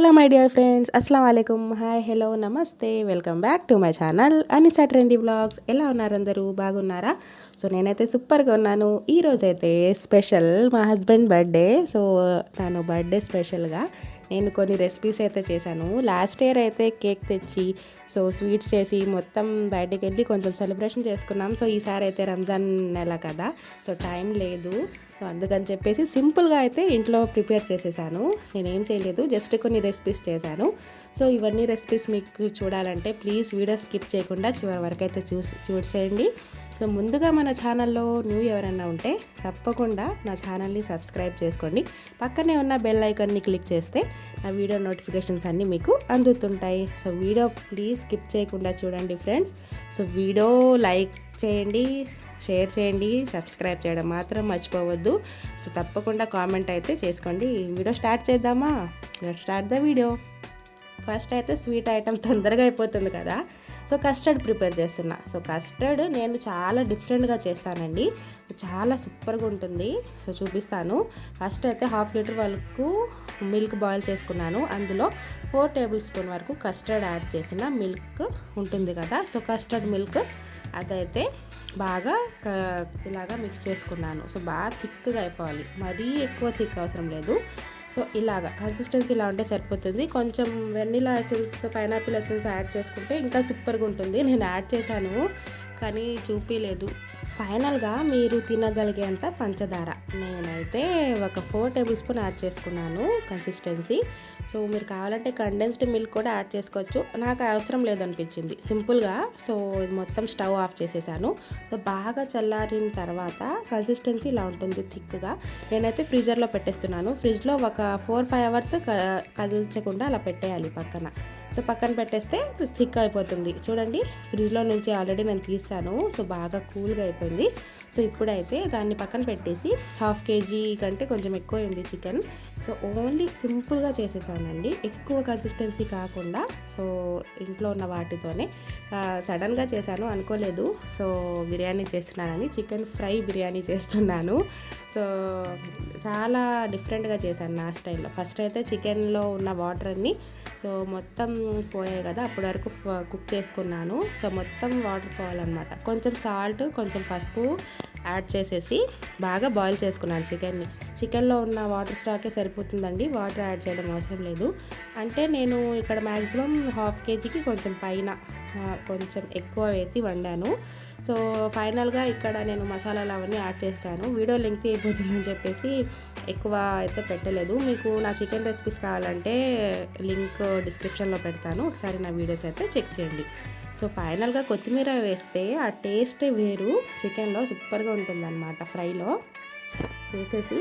Hello my dear friends, అస్సలం వాలేకుమ్. Hi, hello, నమస్తే, welcome back to my channel Anisa trendy vlogs. ఎలా ఉన్నారు అందరూ? బాగున్నారా? సో నేనైతే సూపర్గా ఉన్నాను. ఈరోజైతే స్పెషల్ మా హస్బెండ్ బర్త్డే. సో తను బర్త్డే స్పెషల్గా నేను కొన్ని రెసిపీస్ అయితే చేశాను. లాస్ట్ ఇయర్ అయితే కేక్ తెచ్చి సో స్వీట్స్ చేసి మొత్తం బయటకు వెళ్ళి కొంచెం సెలబ్రేషన్ చేసుకున్నాం. సో ఈసారి అయితే రంజాన్ నెల కదా, సో టైం లేదు. సో అందుకని చెప్పేసి సింపుల్గా అయితే ఇంట్లో ప్రిపేర్ చేసేసాను. నేనేం చేయలేదు, జస్ట్ కొన్ని రెసిపీస్ చేశాను. సో ఇవన్నీ రెసిపీస్ మీకు చూడాలంటే ప్లీజ్ వీడియో స్కిప్ చేయకుండా చివరి వరకు అయితే చూసేయండి. సో ముందుగా మన ఛానల్లో న్యూ ఎవరైనా ఉంటే తప్పకుండా నా ఛానల్ని సబ్స్క్రైబ్ చేసుకోండి. పక్కనే ఉన్న బెల్ ఐకాన్ని క్లిక్ చేస్తే నా వీడియో నోటిఫికేషన్స్ అన్నీ మీకు అందుతుంటాయి. సో వీడియో ప్లీజ్ స్కిప్ చేయకుండా చూడండి ఫ్రెండ్స్. సో వీడియో లైక్ చేయండి, షేర్ చేయండి, సబ్స్క్రైబ్ చేయడం మాత్రం మర్చిపోవద్దు. సో తప్పకుండా కామెంట్ అయితే చేసుకోండి. వీడియో స్టార్ట్ చేద్దామా? Let's start the video. First అయితే స్వీట్ ఐటెం తొందరగా అయిపోతుంది కదా, సో కస్టర్డ్ ప్రిపేర్ చేస్తున్నా. సో కస్టర్డ్ నేను చాలా డిఫరెంట్గా చేస్తానండి, చాలా సూపర్గా ఉంటుంది. సో చూపిస్తాను. ఫస్ట్ అయితే 1/2 లీటర్ వరకు మిల్క్ బాయిల్ చేసుకున్నాను. అందులో 4 టేబుల్ స్పూన్ వరకు కస్టర్డ్ యాడ్ చేసిన మిల్క్ ఉంటుంది కదా, సో కస్టర్డ్ మిల్క్ అదైతే బాగా ఇలాగా మిక్స్ చేసుకున్నాను. సో బాగా థిక్గా అయిపోవాలి, మరీ ఎక్కువ థిక్ అవసరం లేదు. సో ఇలాగా కన్సిస్టెన్సీ ఇలా ఉంటే సరిపోతుంది. కొంచెం vanilla essence, pineapple essence add చేసుకుంటే ఇంకా సూపర్గా ఉంటుంది. నేను యాడ్ చేశాను కానీ చూపించలేదు. ఫైనల్గా మీరు తినగలిగేంత పంచదార నేనైతే ఒక 4 టేబుల్ స్పూన్ యాడ్ చేసుకున్నాను కన్సిస్టెన్సీ. సో మీరు కావాలంటే కండెన్స్డ్ మిల్క్ కూడా యాడ్ చేసుకోవచ్చు. నాకు అవసరం లేదనిపించింది సింపుల్గా. సో ఇది మొత్తం స్టవ్ ఆఫ్ చేసేసాను. సో బాగా చల్లారిన తర్వాత కన్సిస్టెన్సీ ఇలా ఉంటుంది థిక్గా. నేనైతే ఫ్రీజర్లో పెట్టేస్తున్నాను. ఫ్రిడ్జ్లో ఒక 4-5 అవర్స్ కదిల్చకుండా అలా పెట్టేయాలి పక్కన. సో పక్కన పెట్టేస్తే థిక్ అయిపోతుంది. చూడండి, ఫ్రిడ్జ్లో నుంచి ఆల్రెడీ నేను తీస్తాను. సో బాగా కూల్గా అయిపోయింది. సో ఇప్పుడైతే దాన్ని పక్కన పెట్టేసి 1/2 కేజీ కంటే కొంచెం ఎక్కువ అయింది చికెన్. సో ఓన్లీ సింపుల్గా చేసేసానండి, ఎక్కువ కన్సిస్టెన్సీ కాకుండా. సో ఇంట్లో ఉన్న వాటితోనే సడన్గా చేశాను, అనుకోలేదు. సో బిర్యానీ చేస్తున్నానని, చికెన్ ఫ్రై బిర్యానీ చేస్తున్నాను. సో చాలా డిఫరెంట్గా చేశాను నా స్టైల్లో. ఫస్ట్ అయితే చికెన్లో ఉన్న వాటర్ అన్నీ సో మొత్తం పోయాయి కదా, అప్పటి వరకు కుక్ చేసుకున్నాను. సో మొత్తం వాటర్ పోవాలన్నమాట. కొంచెం సాల్ట్, కొంచెం పసుపు యాడ్ చేసేసి బాగా బాయిల్ చేసుకున్నాను చికెన్ని. చికెన్లో ఉన్న వాటర్ స్టాకే సరిపోతుందండి, వాటర్ యాడ్ చేయడం అవసరం లేదు. అంటే నేను ఇక్కడ మ్యాక్సిమం 1/2 కేజీకి కొంచెం పైన కొంచెం ఎక్కువ వేసి వండాను. సో ఫైనల్గా ఇక్కడ నేను మసాలాలు అవన్నీ యాడ్ చేశాను. వీడియో లెంగ్త్ అయిపోతుందని చెప్పేసి ఎక్కువ అయితే పెట్టలేదు. మీకు నా చికెన్ రెసిపీస్ కావాలంటే లింక్ డిస్క్రిప్షన్లో పెడతాను, ఒకసారి నా వీడియోస్ అయితే చెక్ చేయండి. సో ఫైనల్గా కొత్తిమీర వేస్తే ఆ టేస్టే వేరు, చికెన్లో సూపర్గా ఉంటుందన్నమాట. ఫ్రైలో వేసేసి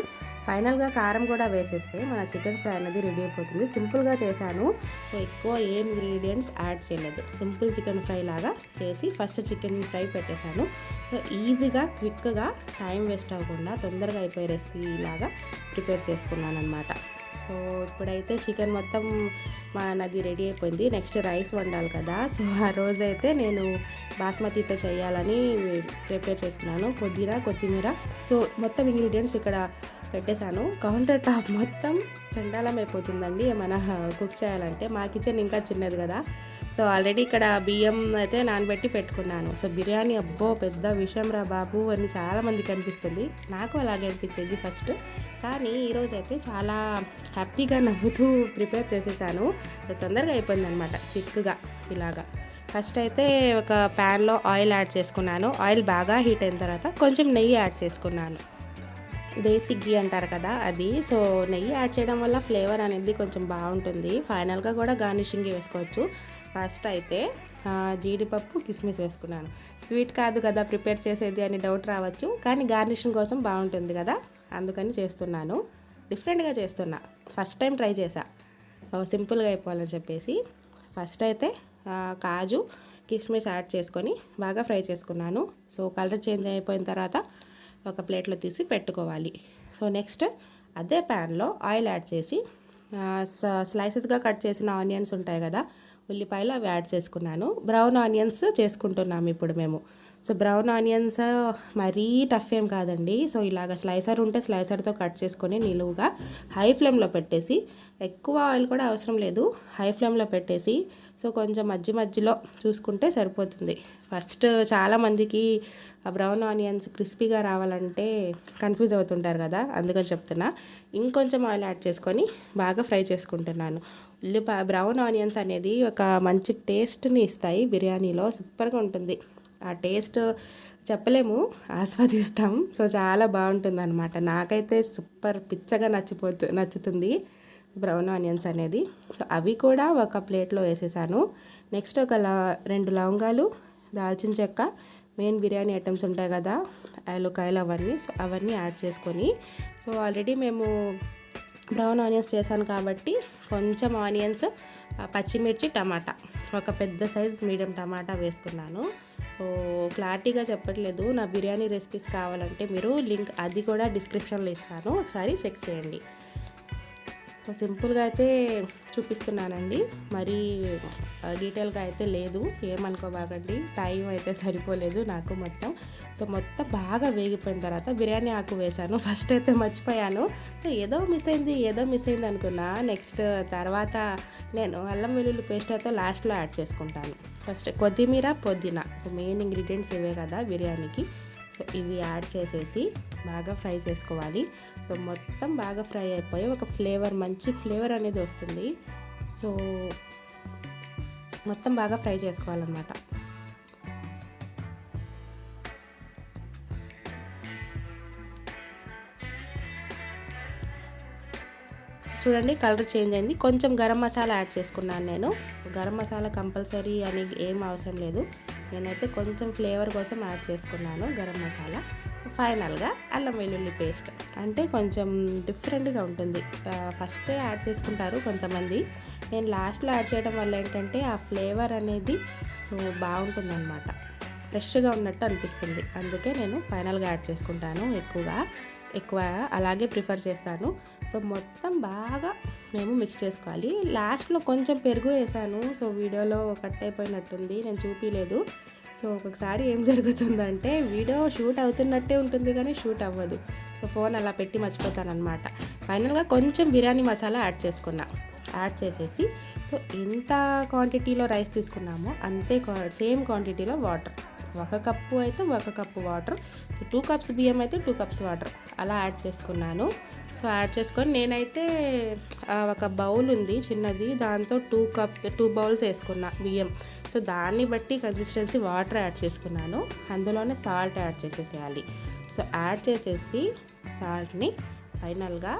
ఫైనల్గా కారం కూడా వేసేస్తే మన చికెన్ ఫ్రై అనేది రెడీ అయిపోతుంది. సింపుల్గా చేశాను. సో ఎక్కువ ఏం ఇంగ్రీడియంట్స్ యాడ్ చేయలేదు, సింపుల్ చికెన్ ఫ్రై లాగా చేసి ఫస్ట్ చికెన్ ఫ్రై పెట్టేశాను. సో ఈజీగా, క్విక్గా, టైం వేస్ట్ అవ్వకుండా తొందరగా అయిపోయే రెసిపీ లాగా ప్రిపేర్ చేసుకున్నాను అనమాట. సో ఇప్పుడైతే చికెన్ మొత్తం మనది రెడీ అయిపోయింది. నెక్స్ట్ రైస్ వండాలి కదా. సో ఆ రోజైతే నేను బాస్మతితో చేయాలని ప్రిపేర్ చేసుకున్నాను. పుదీనా, కొత్తిమీర, సో మొత్తం ఇంగ్రీడియంట్స్ ఇక్కడ పెట్టేశాను. కౌంటర్ టాప్ మొత్తం చండాలం అయిపోతుందండి ఏమైనా కుక్ చేయాలంటే. మా కిచెన్ ఇంకా చిన్నది కదా. సో ఆల్రెడీ ఇక్కడ బియ్యం అయితే నానబెట్టి పెట్టుకున్నాను. సో బిర్యానీ అబ్బో పెద్ద విషయం రా బాబు అని చాలామందికి అనిపిస్తుంది, నాకు అలాగే అనిపించేది ఫస్ట్. కానీ ఈరోజు అయితే చాలా హ్యాపీగా నవ్వుతూ ప్రిపేర్ చేసేసాను. సో తొందరగా అయిపోయింది అనమాట, క్విక్గా ఇలాగా. ఫస్ట్ అయితే ఒక ప్యాన్లో ఆయిల్ యాడ్ చేసుకున్నాను. ఆయిల్ బాగా హీట్ అయిన తర్వాత కొంచెం నెయ్యి యాడ్ చేసుకున్నాను. దేశీ ఘీ అంటారు కదా అది. సో నెయ్యి యాడ్ చేయడం వల్ల ఫ్లేవర్ అనేది కొంచెం బాగుంటుంది. ఫైనల్గా కూడా గార్నిషింగ్ వేసుకోవచ్చు. ఫస్ట్ అయితే జీడిపప్పు, కిస్మిస్ వేసుకున్నాను. స్వీట్ కాదు కదా ప్రిపేర్ చేసేది అని డౌట్ రావచ్చు, కానీ గార్నిషింగ్ కోసం బాగుంటుంది కదా, అందుకని చేస్తున్నాను. డిఫరెంట్గా చేస్తున్నా, ఫస్ట్ టైం ట్రై చేశా సింపుల్గా అయిపోవాలని చెప్పేసి. ఫస్ట్ అయితే కాజు, కిస్మిస్ యాడ్ చేసుకొని బాగా ఫ్రై చేసుకున్నాను. సో కలర్ చేంజ్ అయిపోయిన తర్వాత ఒక ప్లేట్లో తీసి పెట్టుకోవాలి. సో నెక్స్ట్ అదే ప్యాన్లో ఆయిల్ యాడ్ చేసి స్లైసెస్గా కట్ చేసిన ఆనియన్స్ ఉంటాయి కదా, ఉల్లిపాయలు అవి యాడ్ చేసుకున్నాను. బ్రౌన్ ఆనియన్స్ చేసుకుంటున్నాము ఇప్పుడు మేము. సో బ్రౌన్ ఆనియన్స్ మరీ టఫ్ ఏం కాదండి. సో ఇలాగ స్లైసర్ ఉంటే స్లైసర్తో కట్ చేసుకొని నిలువుగా హై ఫ్లేమ్లో పెట్టేసి, ఎక్కువ ఆయిల్ కూడా అవసరం లేదు, హై ఫ్లేమ్లో పెట్టేసి సో కొంచెం మధ్యలో చూసుకుంటే సరిపోతుంది. ఫస్ట్ చాలామందికి ఆ బ్రౌన్ ఆనియన్స్ క్రిస్పీగా రావాలంటే కన్ఫ్యూజ్ అవుతుంటారు కదా, అందుకని చెప్తున్నా. ఇంకొంచెం ఆయిల్ యాడ్ చేసుకొని బాగా ఫ్రై చేసుకుంటున్నాను. బ్రౌన్ ఆనియన్స్ అనేది ఒక మంచి టేస్ట్ని ఇస్తాయి బిర్యానీలో, సూపర్గా ఉంటుంది. ఆ టేస్ట్ చెప్పలేము, ఆస్వాదిస్తాం. సో చాలా బాగుంటుంది అనమాట. నాకైతే సూపర్ పిచ్చగా నచ్చుతుంది బ్రౌన్ ఆనియన్స్ అనేది. సో అవి కూడా ఒక ప్లేట్లో వేసేసాను. నెక్స్ట్ ఒక 2 లవంగాలు, దాల్చిన చెక్క, మెయిన్ బిర్యానీ ఐటమ్స్ ఉంటాయి కదా, యాలక్కాయలు అవన్నీ, సో అవన్నీ యాడ్ చేసుకొని, సో ఆల్రెడీ మేము బ్రౌన్ ఆనియన్స్ చేశాను కాబట్టి కొంచెం ఆనియన్స్, పచ్చిమిర్చి, టమాటా, ఒక పెద్ద సైజ్ మీడియం టమాటా వేసుకున్నాను. సో క్లారిటీగా చెప్పట్లేదు, నా బిర్యానీ రెసిపీస్ కావాలంటే మీరు లింక్ అది కూడా డిస్క్రిప్షన్లో ఇస్తాను, ఒకసారి చెక్ చేయండి. సో సింపుల్గా అయితే చూపిస్తున్నానండి, మరీ డీటెయిల్గా అయితే లేదు, ఏమనుకోబాకండి. టైం అయితే సరిపోలేదు నాకు మొత్తం. సో మొత్తం బాగా వేగిపోయిన తర్వాత బిర్యానీ ఆకు వేశాను. ఫస్ట్ అయితే మర్చిపోయాను. సో ఏదో మిస్ అయింది అనుకున్నా. నెక్స్ట్ తర్వాత నేను అల్లం వెల్లుల్లి పేస్ట్ అయితే లాస్ట్లో యాడ్ చేసుకుంటాను. ఫస్ట్ కొత్తిమీర, పుదీనా, సో మెయిన్ ఇంగ్రీడియంట్స్ ఇవే కదా బిర్యానీకి. సో ఇవి యాడ్ చేసేసి బాగా ఫ్రై చేసుకోవాలి. సో మొత్తం బాగా ఫ్రై అయిపోయి ఒక మంచి ఫ్లేవర్ అనేది వస్తుంది. సో మొత్తం బాగా ఫ్రై చేసుకోవాలన్నమాట. చూడండి కలర్ చేంజ్ అయింది. కొంచెం గరం మసాలా యాడ్ చేసుకున్నాను నేను. గరం మసాలా కంపల్సరీ అని ఏం అవసరం లేదు, నేనైతే కొంచెం ఫ్లేవర్ కోసం యాడ్ చేసుకున్నాను గరం మసాలా. ఫైనల్గా అల్లం వెల్లుల్లి పేస్ట్, అంటే కొంచెం డిఫరెంట్గా ఉంటుంది. ఫస్టే యాడ్ చేసుకుంటారు కొంతమంది, నేను లాస్ట్లో యాడ్ చేయడం వల్ల ఏంటంటే ఆ ఫ్లేవర్ అనేది సో బాగుంటుందన్నమాట, ఫ్రెష్గా ఉన్నట్టు అనిపిస్తుంది. అందుకే నేను ఫైనల్గా యాడ్ చేసుకుంటాను. ఎక్కువ అలాగే ప్రిఫర్ చేస్తాను. సో మొత్తం బాగా మేము మిక్స్ చేసుకోవాలి. లాస్ట్లో కొంచెం పెరుగు వేసాను, సో వీడియోలో కట్ అయిపోయినట్టుంది, నేను చూపించలేదు. సో ఒక్కొక్కసారి ఏం జరుగుతుందంటే వీడియో షూట్ అవుతున్నట్టే ఉంటుంది కానీ షూట్ అవ్వదు. సో ఫోన్ అలా పెట్టి మర్చిపోతాను అనమాట. ఫైనల్గా కొంచెం బిర్యానీ మసాలా యాడ్ చేసేసి, సో ఎంత క్వాంటిటీలో రైస్ తీసుకున్నామో అంతే సేమ్ క్వాంటిటీలో వాటర్, 1 కప్పు అయితే 1 కప్పు వాటర్, సో 2 కప్స్ బియ్యం అయితే 2 కప్స్ వాటర్ అలా యాడ్ చేసుకున్నాను. సో యాడ్ చేసుకొని నేనైతే ఒక బౌల్ ఉంది చిన్నది, దాంతో 2 బౌల్స్ వేసుకున్నా బియ్యం. సో దాన్ని బట్టి కన్సిస్టెన్సీ వాటర్ యాడ్ చేసుకున్నాను. అందులోనే సాల్ట్ యాడ్ చేసేసేయాలి. సో యాడ్ చేసేసి సాల్ట్ని ఫైనల్గా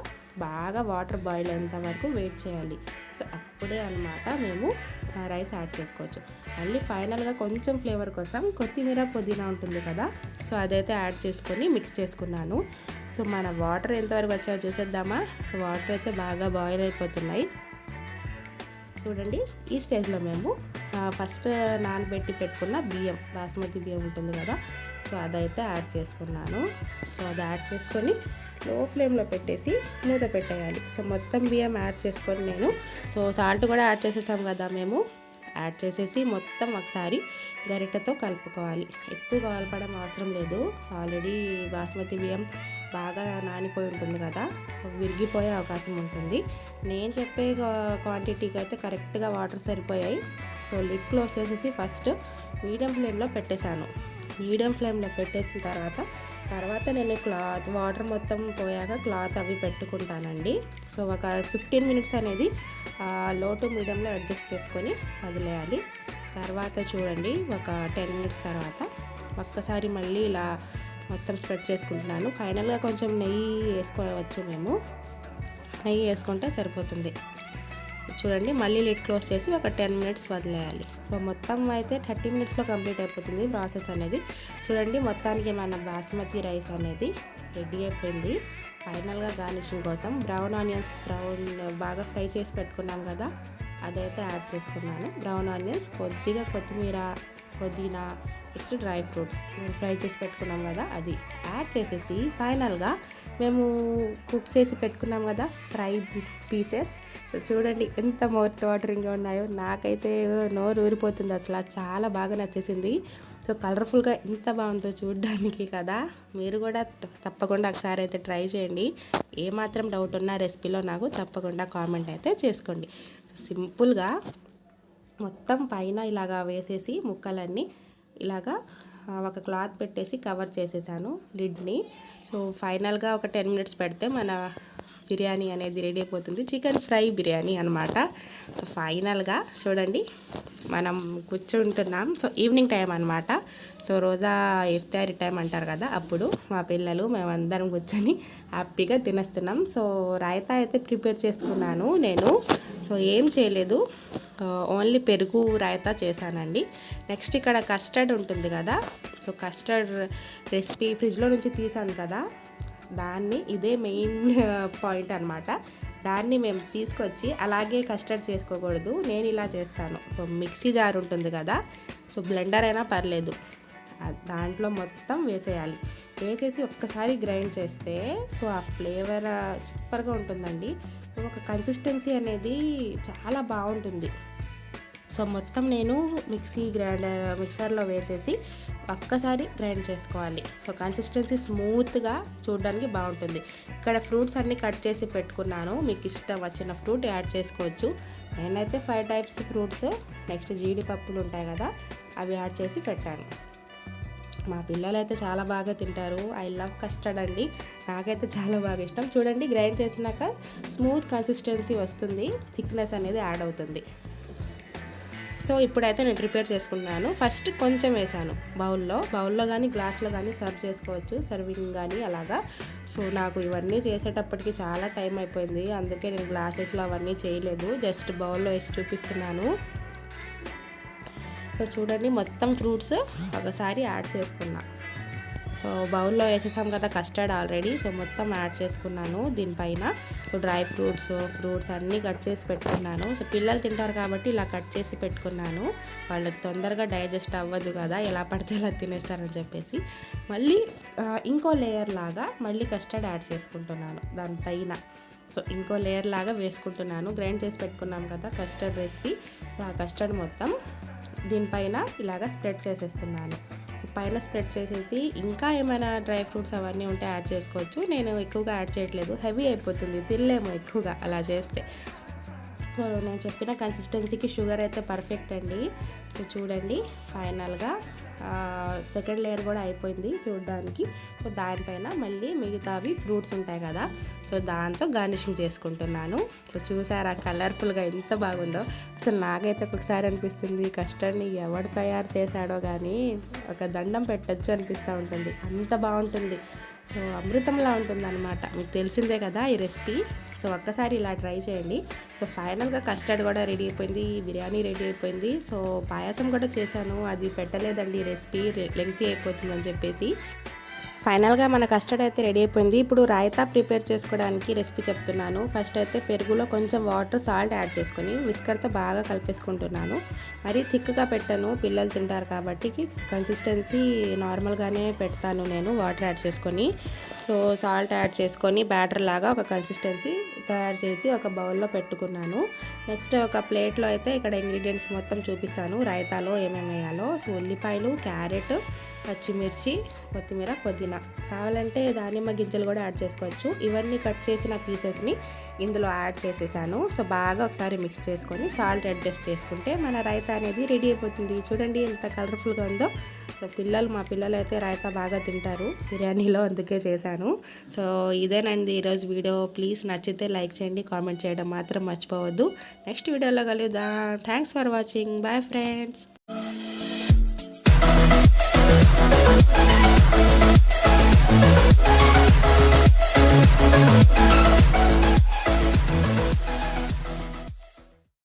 బాగా వాటర్ బాయిల్ అయ్యేంత వరకు వెయిట్ చేయాలి. సో అప్పుడే అన్నమాట మేము రైస్ యాడ్ చేసుకోవచ్చు. మళ్ళీ ఫైనల్గా కొంచెం ఫ్లేవర్ కోసం కొత్తిమీర, పుదీనా ఉంటుంది కదా, సో అదైతే యాడ్ చేసుకొని మిక్స్ చేసుకున్నాను. సో మన వాటర్ ఎంతవరకు వచ్చాయో చూసేద్దామా. సో వాటర్ అయితే బాగా బాయిల్ అయిపోతున్నాయి చూడండి. ఈ స్టేజ్లో మేము ఫస్ట్ నానబెట్టి పెట్టుకున్న బియ్యం, బాస్మతి బియ్యం ఉంటుంది కదా, సో అదైతే యాడ్ చేసుకున్నాను. సో అది యాడ్ చేసుకొని లో ఫ్లేమ్లో పెట్టేసి మూత పెట్టేయాలి. సో మొత్తం బియ్యం యాడ్ చేసుకొని నేను, సో సాల్ట్ కూడా యాడ్ చేసేసాం కదా మేము, యాడ్ చేసేసి మొత్తం ఒకసారి గరిటెతో కలుపుకోవాలి. ఎక్కువ కలపడం అవసరం లేదు, సో ఆల్రెడీ బాస్మతి బియ్యం బాగా నానిపోయి ఉంటుంది కదా, విరిగిపోయే అవకాశం ఉంటుంది. నేను చెప్పే క్వాంటిటీకి అయితే కరెక్ట్గా వాటర్ సరిపోయాయి. సో లిడ్ క్లోజ్ చేసేసి ఫస్ట్ మీడియం ఫ్లేమ్లో పెట్టేశాను. మీడియం ఫ్లేమ్లో పెట్టేసిన తర్వాత నేను వాటర్ మొత్తం పోయాక క్లాత్ అవి పెట్టుకుంటానండి. సో ఒక 15 మినిట్స్ అనేది లో టు మీడియంలో అడ్జస్ట్ చేసుకొని వదిలేయాలి. తర్వాత చూడండి ఒక 10 మినిట్స్ తర్వాత ఒక్కసారి మళ్ళీ ఇలా మొత్తం స్ప్రెడ్ చేసుకుంటున్నాను. ఫైనల్గా కొంచెం నెయ్యి వేసుకోవచ్చు, మేము నెయ్యి వేసుకుంటే సరిపోతుంది. చూడండి మళ్ళీ లిడ్ క్లోజ్ చేసి ఒక 10 మినిట్స్ వదిలేయాలి. సో మొత్తం అయితే 30 మినిట్స్లో కంప్లీట్ అయిపోతుంది ప్రాసెస్ అనేది. చూడండి మొత్తానికి మన బాస్మతి రైస్ అనేది రెడీ అయిపోయింది. ఫైనల్గా గార్నిషింగ్ కోసం బ్రౌన్ ఆనియన్స్ బాగా ఫ్రై చేసి పెట్టుకున్నాం కదా, అదైతే యాడ్ చేసుకున్నాను. బ్రౌన్ ఆనియన్స్, కొద్దిగా కొత్తిమీర, పుదీనా, నెక్స్ట్ డ్రై ఫ్రూట్స్ ఫ్రై చేసి పెట్టుకున్నాం కదా అది యాడ్ చేసేసి ఫైనల్గా మేము కుక్ చేసి పెట్టుకున్నాం కదా ఫ్రై పీసెస్. సో చూడండి ఎంత మౌత్ వాటరింగ్గా ఉన్నాయో, నాకైతే నోరు ఊరిపోతుంది అసలు, చాలా బాగా నచ్చేసింది. సో కలర్ఫుల్గా ఎంత బాగుందో చూడడానికి కదా. మీరు కూడా తప్పకుండా ఒకసారి అయితే ట్రై చేయండి. ఏమాత్రం డౌట్ ఉన్నా రెసిపీలో నాకు తప్పకుండా కామెంట్ అయితే చేసుకోండి. సో సింపుల్గా మొత్తం పైన ఇలాగా వేసేసి ముక్కలన్నీ ఇలాగా ఒక క్లాత్ పెట్టేసి కవర్ చేసేసాను లిడ్ని. సో ఫైనల్గా ఒక 10 minutes పెడితే మన బిర్యానీ అనేది రెడీ అయిపోతుంది. చికెన్ ఫ్రై బిర్యానీ అనమాట. సో ఫైనల్గా చూడండి మనం కూర్చుంటున్నాం. సో ఈవినింగ్ టైం అనమాట. సో రోజా ఇఫ్తారీ టైం అంటారు కదా, అప్పుడు మా పిల్లలు మేమందరం కూర్చొని హ్యాపీగా తినేస్తున్నాం. సో రాయితా అయితే ప్రిపేర్ చేసుకున్నాను నేను. సో ఏం చేయలేదు, ఓన్లీ పెరుగు రాయితా చేశానండి. నెక్స్ట్ ఇక్కడ కస్టర్డ్ ఉంటుంది కదా, సో కస్టర్డ్ రెసిపీ ఫ్రిడ్జ్లో నుంచి తీసాను కదా, దాన్ని ఇదే మెయిన్ పాయింట్ అనమాట. దాన్ని మేము తీసుకొచ్చి అలాగే కస్టర్డ్ చేసుకోకూడదు, నేను ఇలా చేస్తాను. సో మిక్సీ జార్ ఉంటుంది కదా, సో బ్లెండర్ అయినా పర్లేదు, దాంట్లో మొత్తం వేసేయాలి. వేసేసి ఒక్కసారి గ్రైండ్ చేస్తే సో ఆ ఫ్లేవర్ సూపర్గా ఉంటుందండి. ఒక కన్సిస్టెన్సీ అనేది చాలా బాగుంటుంది. సో మొత్తం నేను మిక్సర్లో వేసేసి ఒక్కసారి గ్రైండ్ చేసుకోవాలి. సో కన్సిస్టెన్సీ స్మూత్గా చూడడానికి బాగుంటుంది. ఇక్కడ ఫ్రూట్స్ అన్నీ కట్ చేసి పెట్టుకున్నాను, మీకు ఇష్టం వచ్చిన ఫ్రూట్ యాడ్ చేసుకోవచ్చు. నేనైతే 5 types ఫ్రూట్స్, నెక్స్ట్ జీడిపప్పులు ఉంటాయి కదా అవి యాడ్ చేసి పెట్టాను. మా పిల్లలు అయితే చాలా బాగా తింటారు. ఐ లవ్ కస్టర్డ్ అండి, నాకైతే చాలా బాగా ఇష్టం. చూడండి గ్రైండ్ చేసినాక స్మూత్ కన్సిస్టెన్సీ వస్తుంది, థిక్నెస్ అనేది యాడ్ అవుతుంది. సో ఇప్పుడైతే నేను ప్రిపేర్ చేసుకుంటున్నాను. ఫస్ట్ కొంచెం వేసాను బౌల్లో కానీ గ్లాస్లో కానీ సర్వ్ చేసుకోవచ్చు, సర్వింగ్ కానీ అలాగా. సో నాకు ఇవన్నీ చేసేటప్పటికి చాలా టైం అయిపోయింది, అందుకే నేను గ్లాసెస్లో అవన్నీ చేయలేదు, జస్ట్ బౌల్లో వేసి చూపిస్తున్నాను. సో చూడండి మొత్తం ఫ్రూట్స్ ఒకసారి యాడ్ చేసుకున్నా. సో బౌల్లో వేసేసాం కదా కస్టర్డ్ ఆల్రెడీ, సో మొత్తం యాడ్ చేసుకున్నాను దీనిపైన. సో డ్రై ఫ్రూట్స్ అన్నీ కట్ చేసి పెట్టుకున్నాను. సో పిల్లలు తింటారు కాబట్టి ఇలా కట్ చేసి పెట్టుకున్నాను, వాళ్ళకి తొందరగా డైజెస్ట్ అవ్వదు కదా, ఎలా పడితే ఎలా తినేస్తారని చెప్పేసి. మళ్ళీ ఇంకో లేయర్ లాగా మళ్ళీ కస్టర్డ్ యాడ్ చేసుకుంటున్నాను దానిపైన. సో ఇంకో లేయర్ లాగా వేసుకుంటున్నాను. గ్రైండ్ చేసి పెట్టుకున్నాం కదా కస్టర్డ్ రెసిపీ, ఆ కస్టర్డ్ మొత్తం దీనిపైన ఇలాగా స్ప్రెడ్ చేసేస్తున్నాను. సో పైన స్ప్రెడ్ చేసేసి ఇంకా ఏమైనా డ్రై ఫ్రూట్స్ అవన్నీ ఉంటే యాడ్ చేసుకోవచ్చు. నేను ఎక్కువగా యాడ్ చేయట్లేదు, హెవీ అయిపోతుంది, తినలేము ఎక్కువగా అలా చేస్తే. సో నేను చెప్పిన కన్సిస్టెన్సీకి షుగర్ అయితే పర్ఫెక్ట్ అండి. సో చూడండి ఫైనల్గా సెకండ్ లేయర్ కూడా అయిపోయింది చూడడానికి. సో దానిపైన మళ్ళీ మిగతావి ఫ్రూట్స్ ఉంటాయి కదా, సో దాంతో గార్నిషింగ్ చేసుకుంటున్నాను. సో చూసారా కలర్ఫుల్గా ఎంత బాగుందో. అసలు నాకైతే ఒకసారి అనిపిస్తుంది కస్టర్డ్ని ఎవడు తయారు చేశాడో కానీ ఒక దండం పెట్టచ్చు అనిపిస్తూ ఉంటుంది, అంత బాగుంటుంది. సో అమృతంలా ఉంటుంది అనమాట. మీకు తెలిసిందే కదా ఈ రెసిపీ. సో ఒక్కసారి ఇలా ట్రై చేయండి. సో ఫైనల్గా కస్టర్డ్ కూడా రెడీ అయిపోయింది, బిర్యానీ రెడీ అయిపోయింది. సో పాయసం కూడా చేశాను, అది పెట్టలేదండి రెసిపీ, లెంగ్తీ అయిపోతుందని చెప్పేసి. ఫైనల్గా మన కస్టర్డ్ అయితే రెడీ అయిపోయింది. ఇప్పుడు రాయితా ప్రిపేర్ చేసుకోవడానికి రెసిపీ చెప్తున్నాను. ఫస్ట్ అయితే పెరుగులో కొంచెం వాటర్, సాల్ట్ యాడ్ చేసుకొని విస్కర్తో బాగా కలిపేసుకుంటున్నాను. మరీ థిక్గా పెట్టాను, పిల్లలు తింటారు కాబట్టి కన్సిస్టెన్సీ నార్మల్గానే పెడతాను నేను వాటర్ యాడ్ చేసుకొని. సో సాల్ట్ యాడ్ చేసుకొని బ్యాటర్ లాగా ఒక కన్సిస్టెన్సీ తయారు చేసి ఒక బౌల్లో పెట్టుకున్నాను. నెక్స్ట్ ఒక ప్లేట్లో అయితే ఇక్కడ ఇంగ్రీడియంట్స్ మొత్తం చూపిస్తాను రాయితాలో ఏమేమి వేయాలో. సో ఉల్లిపాయలు, క్యారెట్, పచ్చిమిర్చి, కొత్తిమీర, పుదీనా, కావాలంటే దానిమ్మ గింజలు కూడా యాడ్ చేసుకోవచ్చు. ఇవన్నీ కట్ చేసిన పీసెస్ని ఇందులో యాడ్ చేసేసాను. సో బాగా ఒకసారి మిక్స్ చేసుకొని సాల్ట్ అడ్జస్ట్ చేసుకుంటే మన రైతా అనేది రెడీ అయిపోతుంది. చూడండి ఎంత కలర్ఫుల్గా ఉందో. సో మా పిల్లలు అయితే రైతా బాగా తింటారు బిర్యానీలో, అందుకే చేశాను. సో ఇదేనండి ఈరోజు వీడియో. ప్లీజ్ నచ్చితే లైక్ చేయండి, కామెంట్ చేయడం మాత్రం మర్చిపోవద్దు. నెక్స్ట్ వీడియోలో కలుద్దాం. Thanks for watching. Bye friends.